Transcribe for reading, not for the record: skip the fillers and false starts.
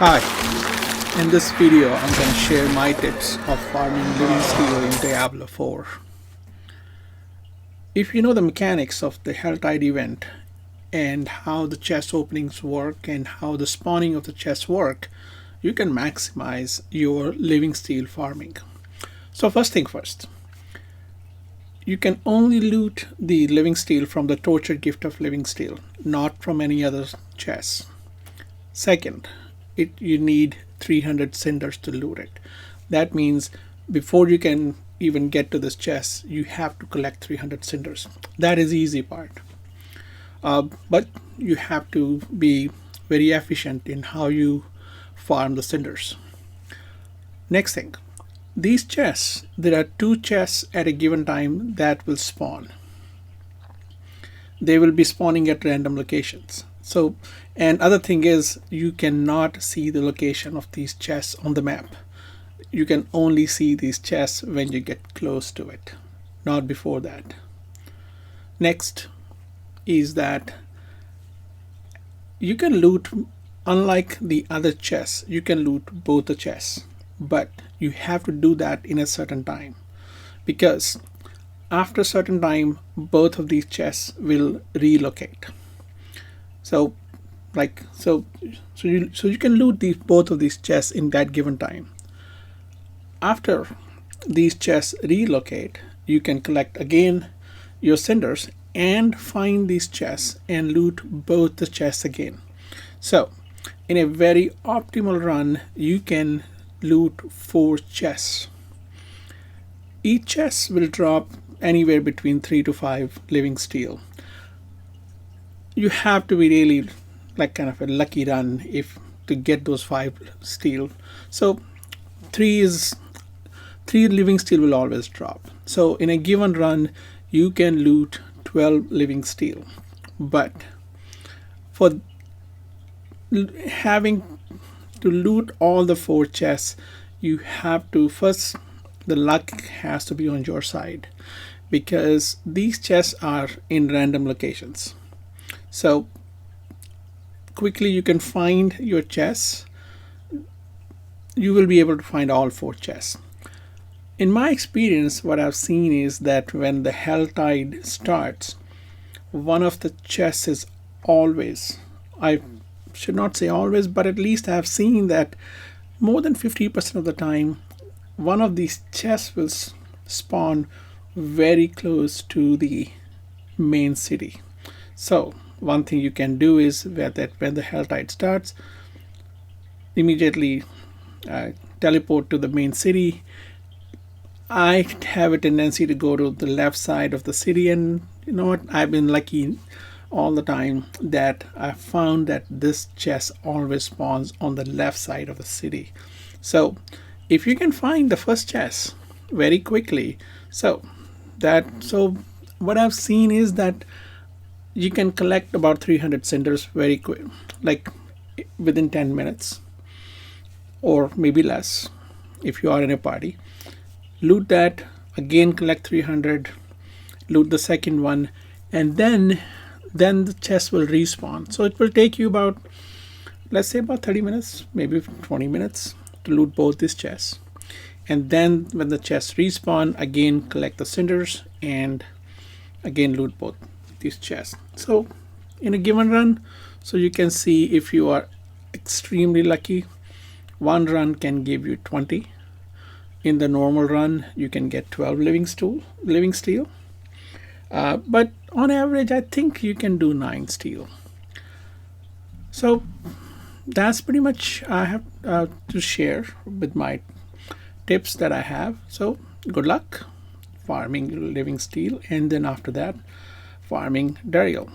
Hi, in this video I'm going to share my tips of farming living steel in Diablo 4. If you know the mechanics of the helltide event and how the chest openings work and how the spawning of the chests work, you can maximize your living steel farming. So first thing first, you can only loot the living steel from the tortured gift of living steel, not from any other chests. Second, you need 300 cinders to loot it. That means before you can even get to this chest, you have to collect 300 cinders. That is the easy part. But you have to be very efficient in how you farm the cinders. Next thing, these chests, there are 2 chests at a given time that will spawn. They will be spawning at random locations. So, and other thing is, you cannot see the location of these chests on the map. You can only see these chests when you get close to it, not before that. Next is that you can loot, unlike the other chests, you can loot both the chests, but you have to do that in a certain time, because after a certain time both of these chests will relocate. So you can loot both of these chests in that given time. After these chests relocate, you can collect again your cinders and find these chests and loot both the chests again. So in a very optimal run, you can loot 4 chests. Each chest will drop anywhere between 3 to 5 living steel. You have to be really like kind of a lucky run if to get those 5 steel. So 3 living steel will always drop. So in a given run you can loot 12 living steel, but for having to loot all the 4 chests, you have to first, the luck has to be on your side, because these chests are in random locations. So quickly you can find your chests. You will be able to find all 4 chests. In my experience, what I've seen is that when the helltide starts, one of the chests is always, I should not say always, but at least I've seen that more than 50% of the time one of these chests will spawn very close to the main city. So one thing you can do is that when the helltide starts, immediately teleport to the main city. I have a tendency to go to the left side of the city, and you know what, I've been lucky all the time that I found that this chest always spawns on the left side of the city. So if you can find the first chest very quickly, so what I've seen is that you can collect about 300 cinders very quick, like within 10 minutes or maybe less if you are in a party. Loot that, again collect 300, loot the second one, and then the chest will respawn. So it will take you about, let's say about 30 minutes, maybe 20 minutes to loot both these chests. And then when the chests respawn, again collect the cinders and again loot both these chests. So in a given run, so you can see if you are extremely lucky, one run can give you 20. In the normal run you can get 12 living steel, but on average I think you can do 9 steel. So that's pretty much I have to share with my tips that I have. So good luck farming living steel, and then after that farming Daryl.